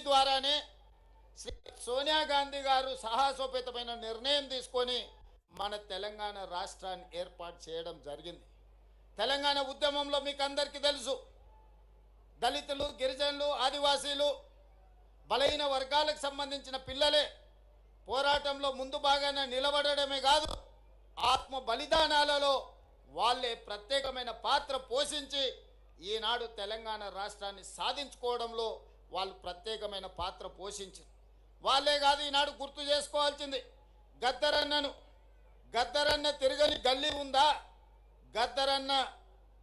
ద్వారానే శ్రీ సోనియా గాంధీ గారు సాహసోపేతమైన నిర్ణయం తీసుకొని మన తెలంగాణ రాష్ట్రాన్ని ఏర్పాటు చేయడం జరిగింది. తెలంగాణ ఉద్యమంలో మీకు అందరికీ తెలుసు, దళితులు, గిరిజనులు, ఆదివాసీలు, బలహీన వర్గాలకు సంబంధించిన పిల్లలే పోరాటంలో ముందు భాగాన నిలబడడమే కాదు, ఆత్మ బలిదానాలలో వాళ్ళే ప్రత్యేకమైన పాత్ర పోషించి ఈనాడు తెలంగాణ రాష్ట్రాన్ని సాధించుకోవడంలో వాళ్ళు ప్రత్యేకమైన పాత్ర పోషించారు. వాళ్ళే కాదు, ఈనాడు గుర్తు చేసుకోవాల్సింది గద్దరన్నను. గద్దరన్న తిరగని గల్లీ ఉందా? గద్దరన్న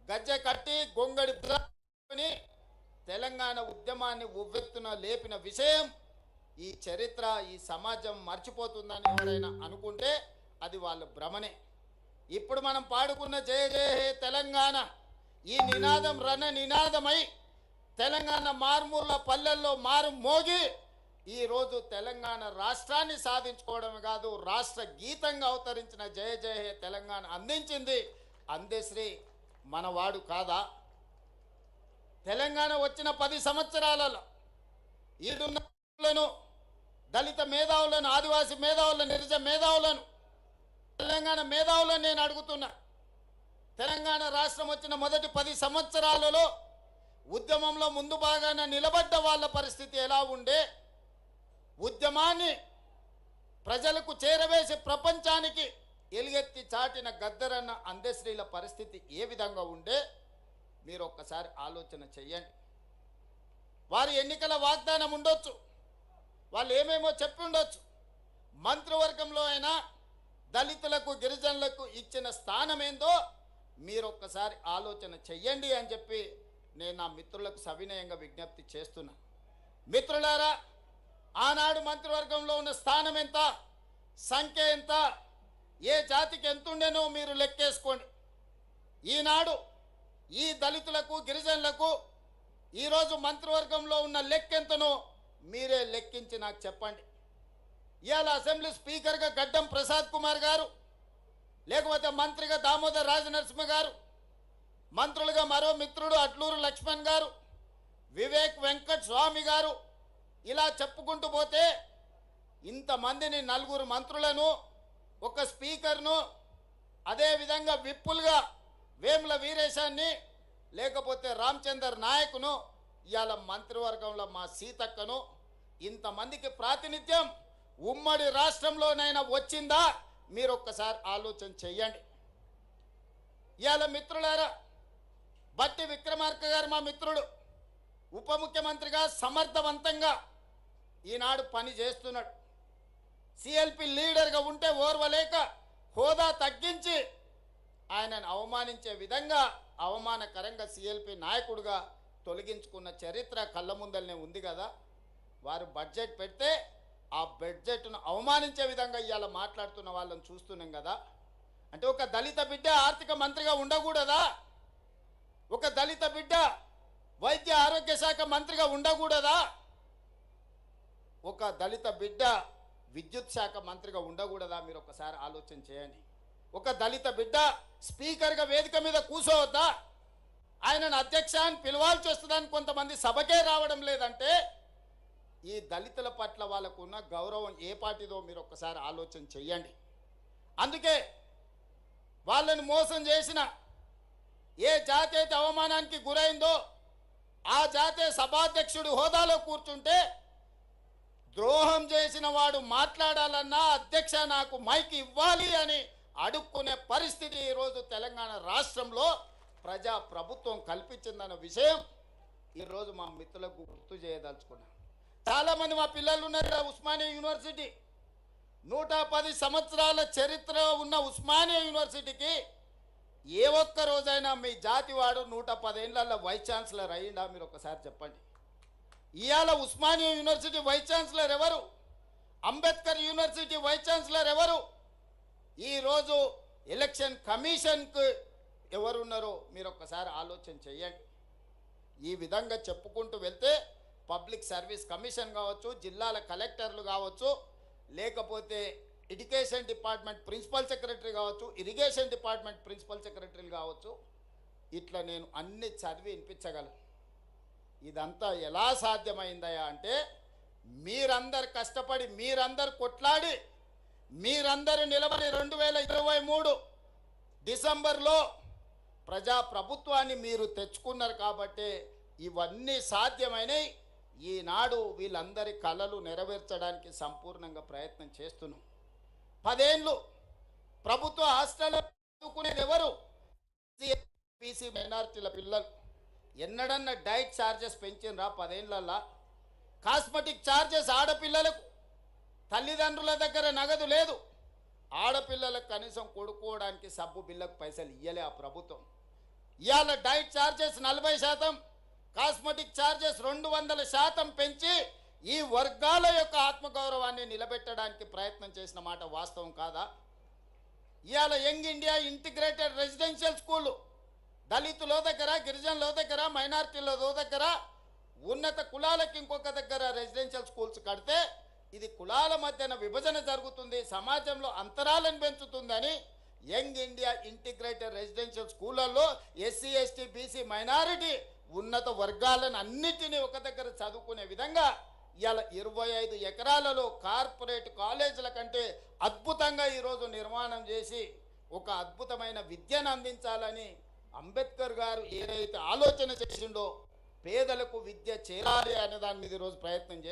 గజ్జె కట్టి గొంగడి తెలంగాణ ఉద్యమాన్ని ఉవ్వెత్తున లేపిన విషయం ఈ చరిత్ర, ఈ సమాజం మర్చిపోతుందని ఎవరైనా అనుకుంటే అది వాళ్ళ భ్రమనే. ఇప్పుడు మనం పాడుకున్న జయ జయ హే తెలంగాణ ఈ నినాదం రణ నినాదమై తెలంగాణ మారుమూల పల్లెల్లో మారు మోగి ఈరోజు తెలంగాణ రాష్ట్రాన్ని సాధించుకోవడమే కాదు, రాష్ట్ర గీతంగా అవతరించిన జయ జయ హే తెలంగాణ అందించింది అందశ్రీ మనవాడు కాదా? తెలంగాణ వచ్చిన 10 సంవత్సరాలలో ఈడున్నలను దళిత మేధావులను, ఆదివాసీ మేధావులను, నిరజ మేధావులను, తెలంగాణ మేధావులను నేను అడుగుతున్నా, తెలంగాణ రాష్ట్రం వచ్చిన మొదటి 10 సంవత్సరాలలో ఉద్యమంలో ముందు భాగాన నిలబడ్డ వాళ్ళ పరిస్థితి ఎలా ఉండే? ఉద్యమాన్ని ప్రజలకు చేరవేసి ప్రపంచానికి ఎలుగెత్తి చాటిన గద్దరన్న అందశ్రీల పరిస్థితి ఏ విధంగా ఉండే? మీరు ఒక్కసారి ఆలోచన చెయ్యండి. వారి ఎన్నికల వాగ్దానం ఉండొచ్చు, వాళ్ళు ఏమేమో చెప్పి ఉండొచ్చు, మంత్రివర్గంలో అయినా దళితులకు, గిరిజనులకు ఇచ్చిన స్థానం ఏందో మీరు ఒక్కసారి ఆలోచన చెయ్యండి అని చెప్పి నేను నా మిత్రులకు సవినయంగా విజ్ఞప్తి చేస్తున్నా. మిత్రులారా, ఆనాడు మంత్రివర్గంలో ఉన్న స్థానం ఎంత, సంఖ్య ఎంత, ఏ జాతికి ఎంతుండేనో మీరు లెక్కేసుకోండి. ఈనాడు ఈ దళితులకు, గిరిజనులకు ఈరోజు మంత్రివర్గంలో ఉన్న లెక్కెంతనో మీరే లెక్కించి నాకు చెప్పండి. ఇవాళ అసెంబ్లీ స్పీకర్గా గడ్డం ప్రసాద్ కుమార్ గారు, లేకపోతే మంత్రిగా దామోదర్ రాజనరసింహ గారు, మంత్రులుగా మరో మిత్రుడు అట్లూరు లక్ష్మణ్ గారు, వివేక్ వెంకట్ స్వామి గారు, ఇలా చెప్పుకుంటూ పోతే ఇంతమందిని, 4 మంత్రులను, ఒక స్పీకర్ను, అదేవిధంగా విప్పులుగా వేముల వీరేశాన్ని, లేకపోతే రామచందర్ నాయకును, ఇవాళ మంత్రివర్గంలో మా సీతక్కను, ఇంతమందికి ప్రాతినిధ్యం ఉమ్మడి రాష్ట్రంలోనైనా వచ్చిందా? మీరు ఒక్కసారి ఆలోచన చెయ్యండి. ఇవాళ మిత్రులారా, బట్టి విక్రమార్క గారు మా మిత్రుడు, ఉప ముఖ్యమంత్రిగా సమర్థవంతంగా ఈనాడు పని చేస్తున్నాడు. సిఎల్పి లీడర్గా ఉంటే ఓర్వలేక హోదా తగ్గించి ఆయనను అవమానించే విధంగా అవమానకరంగా సిఎల్పి నాయకుడిగా తొలగించుకున్న చరిత్ర కళ్ళ ముందలనే ఉంది కదా. వారు బడ్జెట్ పెడితే ఆ బడ్జెట్ను అవమానించే విధంగా ఇవాళ మాట్లాడుతున్న వాళ్ళని చూస్తున్నాం కదా. అంటే ఒక దళిత బిడ్డ ఆర్థిక మంత్రిగా ఉండకూడదా? ఒక దళిత బిడ్డ వైద్య ఆరోగ్య శాఖ మంత్రిగా ఉండకూడదా? ఒక దళిత బిడ్డ విద్యుత్ శాఖ మంత్రిగా ఉండకూడదా? మీరు ఒకసారి ఆలోచన చేయండి. ఒక దళిత బిడ్డ స్పీకర్గా వేదిక మీద కూర్చోవద్దా? ఆయనను అధ్యక్ష అని పిలవాల్సి వస్తుందని కొంతమంది సభకే రావడం లేదంటే ఈ దళితుల పట్ల వాళ్ళకు ఉన్న గౌరవం ఏ పాటిదో మీరు ఒక్కసారి ఆలోచన చెయ్యండి. అందుకే వాళ్ళని మోసం చేసిన ఏ జాతి అయితే అవమానానికి గురైందో ఆ జాతే సభాధ్యక్షుడి హోదాలో కూర్చుంటే ద్రోహం చేసిన వాడు మాట్లాడాలన్నా అధ్యక్ష నాకు మైక్ ఇవ్వాలి అని అడుక్కునే పరిస్థితి ఈరోజు తెలంగాణ రాష్ట్రంలో ప్రజా ప్రభుత్వం కల్పించిందన్న విషయం ఈరోజు మా మిత్రులకు గుర్తు చేయదలుచుకున్నాం. చాలామంది మా పిల్లలు ఉన్నారు ఉస్మానియా యూనివర్సిటీ, 110 సంవత్సరాల చరిత్ర ఉన్న ఉస్మానియా యూనివర్సిటీకి ఏ ఒక్క రోజైనా మీ జాతి వాడు 110 ఏళ్ళ వైస్ ఛాన్సలర్ అయ్యిందా? మీరు ఒకసారి చెప్పండి. ఇవాళ ఉస్మానియా యూనివర్సిటీ వైస్ ఛాన్సలర్ ఎవరు? అంబేద్కర్ యూనివర్సిటీ వైస్ ఛాన్సలర్ ఎవరు? ఈరోజు ఎలక్షన్ కమిషన్కు ఎవరున్నారో మీరు ఒక్కసారి ఆలోచన చేయండి. ఈ విధంగా చెప్పుకుంటూ వెళ్తే పబ్లిక్ సర్వీస్ కమిషన్ కావచ్చు, జిల్లాల కలెక్టర్లు కావచ్చు, లేకపోతే ఎడ్యుకేషన్ డిపార్ట్మెంట్ ప్రిన్సిపల్ సెక్రటరీ కావచ్చు, ఇరిగేషన్ డిపార్ట్మెంట్ ప్రిన్సిపల్ సెక్రటరీలు కావచ్చు, ఇట్లా నేను అన్ని చదివి వినిపించగలను. ఇదంతా ఎలా సాధ్యమైందయా అంటే మీరందరు కష్టపడి మీరందరు కొట్లాడి మీరందరూ నిలబడి 2023 డిసెంబర్లో ప్రజాప్రభుత్వాన్ని మీరు తెచ్చుకున్నారు కాబట్టి ఇవన్నీ సాధ్యమైనవి. ఈనాడు వీళ్ళందరి కలలు నెరవేర్చడానికి సంపూర్ణంగా ప్రయత్నం చేస్తున్నాం. 10 ఏళ్ళు ప్రభుత్వ హాస్టల్లో చదువుకునేది ఎవరు? బీసీ మైనారిటీల పిల్లలు. ఎన్నడన్నా డైట్ ఛార్జెస్ పెంచినరా 10 ఏళ్ళల్లో? కాస్మెటిక్ ఛార్జెస్ ఆడపిల్లలకు తల్లిదండ్రుల దగ్గర నగదు లేదు. ఆడపిల్లలకు కనీసం కొడుకోవడానికి సబ్బు బిల్లకు పైసలు ఇయ్యలే ఆ ప్రభుత్వం. ఇవాళ డైట్ ఛార్జెస్ 40%, కాస్మెటిక్ ఛార్జెస్ 200% పెంచి ఈ వర్గాల యొక్క ఆత్మగౌరవాన్ని నిలబెట్టడానికి ప్రయత్నం చేసిన మాట వాస్తవం కాదా? ఇవాళ young India integrated residential school దళితుల దగ్గర, గిరిజనుల దగ్గర, మైనారిటీల దగ్గర, ఉన్నత కులాలకు ఇంకొక దగ్గర రెసిడెన్షియల్ స్కూల్స్ కడితే ఇది కులాల మధ్యన విభజన జరుగుతుంది, సమాజంలో అంతరాలను పెంచుతుందని యంగ్ ఇండియా ఇంటిగ్రేటెడ్ రెసిడెన్షియల్ స్కూళ్ళల్లో ఎస్సీ, ఎస్టీ, బీసీ, మైనారిటీ ఉన్నత వర్గాలను అన్నిటినీ ఒక దగ్గర చదువుకునే విధంగా ఇవాళ 25 ఎకరాలలో కార్పొరేట్ కాలేజీల కంటే అద్భుతంగా ఈరోజు నిర్మాణం చేసి ఒక అద్భుతమైన విద్యను అందించాలని అంబేద్కర్ గారు ఏదైతే ఆలోచన చేసిండో పేదలకు విద్య చేరాలి అనే దాని మీద ఈరోజు ప్రయత్నం చేస్తారు.